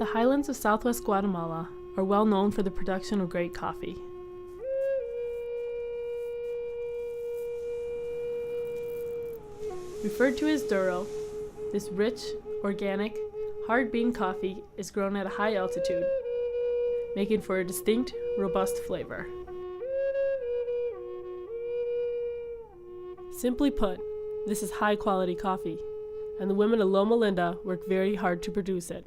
The highlands of southwest Guatemala are well known for the production of great coffee. Referred to as duro, this rich, organic, hard bean coffee is grown at a high altitude, making for a distinct, robust flavor. Simply put, this is high quality coffee, and the women of Loma Linda work very hard to produce it.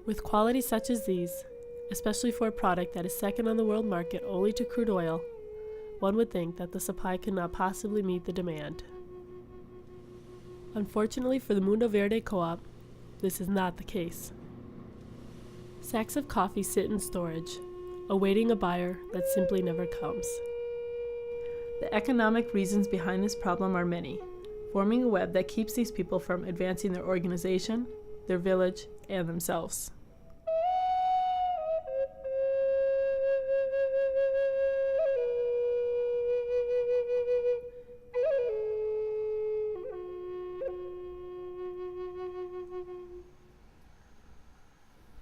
With qualities such as these, especially for a product that is second on the world market only to crude oil, one would think that the supply cannot possibly meet the demand. Unfortunately for the Mundo Verde Co-op, this is not the case. Sacks of coffee sit in storage, awaiting a buyer that simply never comes. The economic reasons behind this problem are many, forming a web that keeps these people from advancing their organization, their village, and themselves.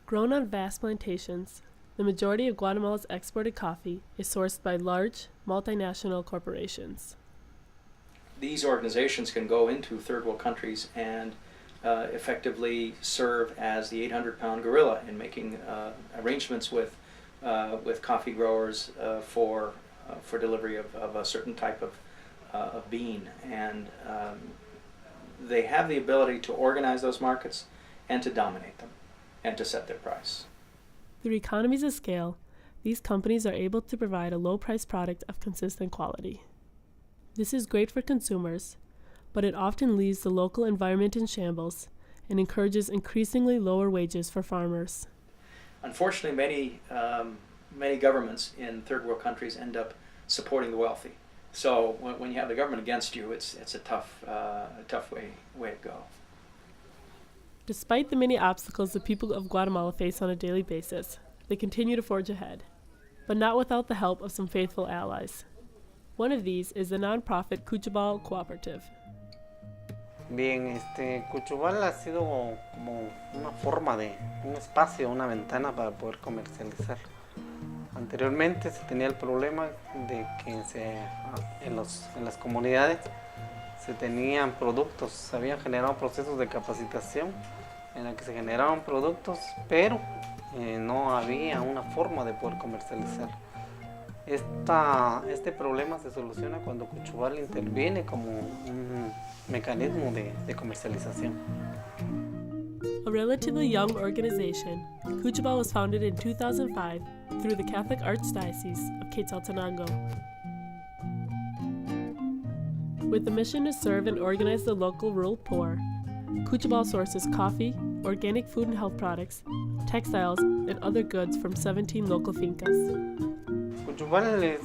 Grown on vast plantations, the majority of Guatemala's exported coffee is sourced by large, multinational corporations. These organizations can go into third world countries and effectively serve as the 800-pound gorilla in making arrangements with coffee growers for delivery of a certain type of bean. And they have the ability to organize those markets and to dominate them and to set their price. Through economies of scale, these companies are able to provide a low-priced product of consistent quality. This is great for consumers, but it often leaves the local environment in shambles and encourages increasingly lower wages for farmers. Unfortunately, many governments in third world countries end up supporting the wealthy. So when you have the government against you, it's a tough way to go. Despite the many obstacles the people of Guatemala face on a daily basis, they continue to forge ahead, but not without the help of some faithful allies. One of these is the nonprofit Kuchuba'l cooperative. Bien, Kuchubal ha sido como una forma de un espacio, una ventana para poder comercializar. Anteriormente se tenía el problema de que en las comunidades se tenían productos, se habían generado procesos de capacitación en la que se generaban productos, pero no había una forma de poder comercializar. Este problema se soluciona cuando Kuchubal interviene como un mecanismo de comercialización. A relatively young organization, Kuchibal was founded in 2005 through the Catholic Archdiocese of Quetzaltenango. With the mission to serve and organize the local rural poor, Kuchubal sources coffee, organic food and health products, textiles, and other goods from 17 local fincas. Kuchubal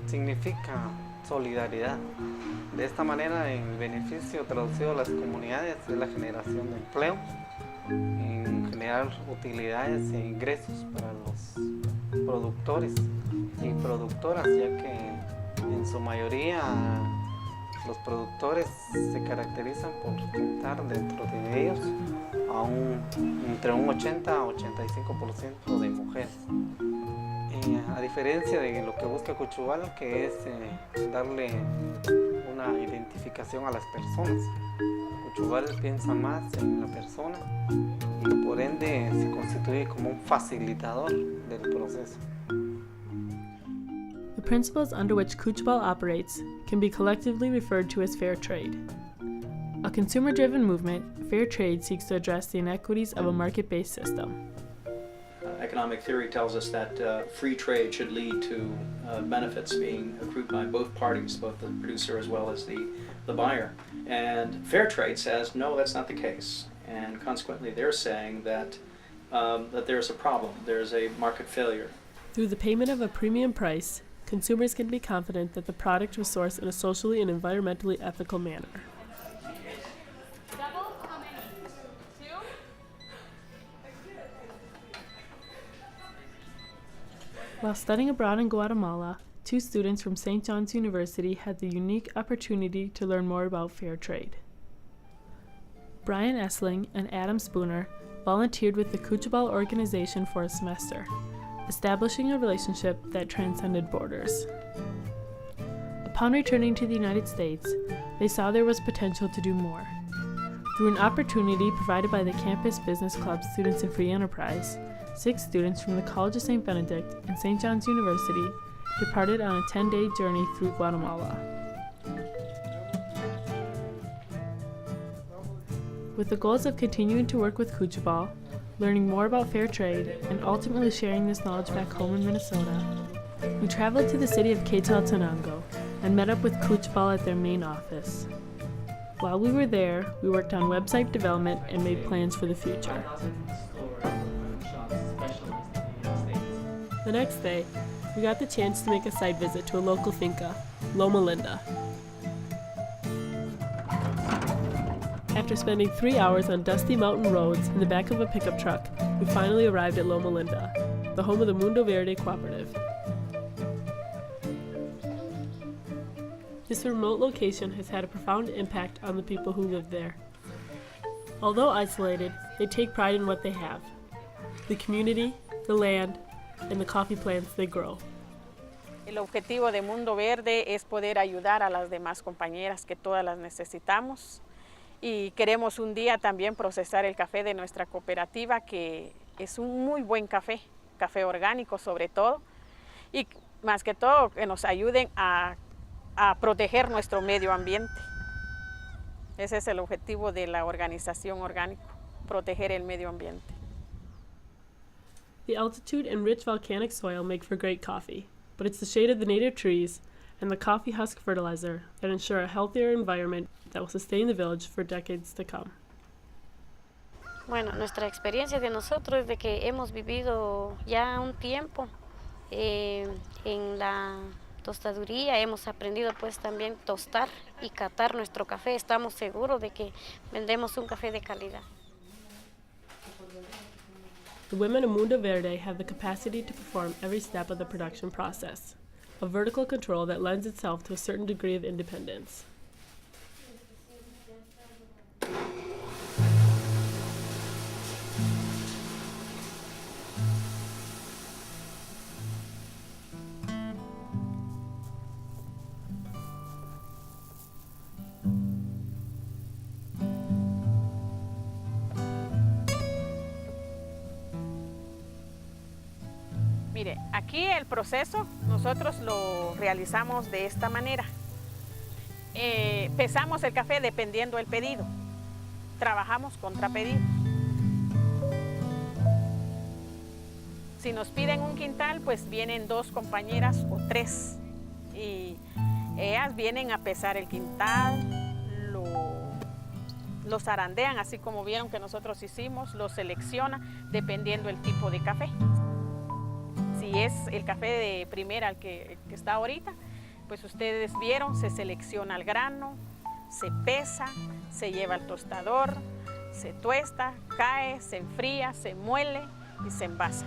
significa solidaridad. De esta manera, el beneficio traducido a las comunidades es la generación de empleo, en generar utilidades e ingresos para los productores y productoras, ya que en su mayoría los productores se caracterizan por contar dentro de ellos entre un 80 a 85% de mujeres. A diferencia de lo que busca Kuchubal, que es darle una identificación a las personas. Kuchubal piensa más en la persona y por ende se constituye como un facilitador del proceso. The principles under which Kuchubal operates can be collectively referred to as fair trade. A consumer-driven movement, fair trade seeks to address the inequities of a market-based system. Economic theory tells us that free trade should lead to benefits being accrued by both parties, both the producer as well as the buyer. And fair trade says, no, that's not the case. And consequently, they're saying that there's a problem, there's a market failure. Through the payment of a premium price, consumers can be confident that the product was sourced in a socially and environmentally ethical manner. While studying abroad in Guatemala, 2 students from St. John's University had the unique opportunity to learn more about fair trade. Brian Essling and Adam Spooner volunteered with the Kuchuba'l organization for a semester, establishing a relationship that transcended borders. Upon returning to the United States, they saw there was potential to do more. Through an opportunity provided by the Campus Business Club Students in Free Enterprise, 6 students from the College of St. Benedict and St. John's University departed on a 10-day journey through Guatemala. With the goals of continuing to work with Kuchibal, learning more about fair trade, and ultimately sharing this knowledge back home in Minnesota, we traveled to the city of Quetzaltenango and met up with Kuchibal at their main office. While we were there, we worked on website development and made plans for the future. The next day, we got the chance to make a site visit to a local finca, Loma Linda. After spending 3 hours on dusty mountain roads in the back of a pickup truck, we finally arrived at Loma Linda, the home of the Mundo Verde cooperative. This remote location has had a profound impact on the people who live there. Although isolated, they take pride in what they have: the community, the land, and the coffee plants they grow. El objetivo de Mundo Verde es poder ayudar a las demás compañeras que todas las necesitamos. Y queremos un día también procesar el café de nuestra cooperativa, que es un muy buen café, café orgánico sobre todo, y más que todo que nos ayuden a proteger nuestro medio ambiente. Ese es el objetivo de la organización orgánico, proteger el medio ambiente. The altitude and rich volcanic soil make for great coffee, but it's the shade of the native trees and the coffee husk fertilizer that ensure a healthier environment that will sustain the village for decades to come. Bueno, nuestra experiencia de nosotros es de que hemos vivido ya un tiempo en la tostaduría, hemos aprendido pues también tostar y catar nuestro café. Estamos seguros de que vendemos un café de calidad. The women of Mundo Verde have the capacity to perform every step of the production process, a vertical control that lends itself to a certain degree of independence. Mire, aquí el proceso nosotros lo realizamos de esta manera. Pesamos el café dependiendo del pedido. Trabajamos contra pedido. Si nos piden un quintal, pues vienen 2 compañeras o 3. Y ellas vienen a pesar el quintal, lo zarandean, así como vieron que nosotros hicimos, lo seleccionan dependiendo del tipo de café. Si es el café de primera, el que está ahorita, pues ustedes vieron, se selecciona el grano, se pesa, se lleva al tostador, se tuesta, cae, se enfría, se muele y se envasa.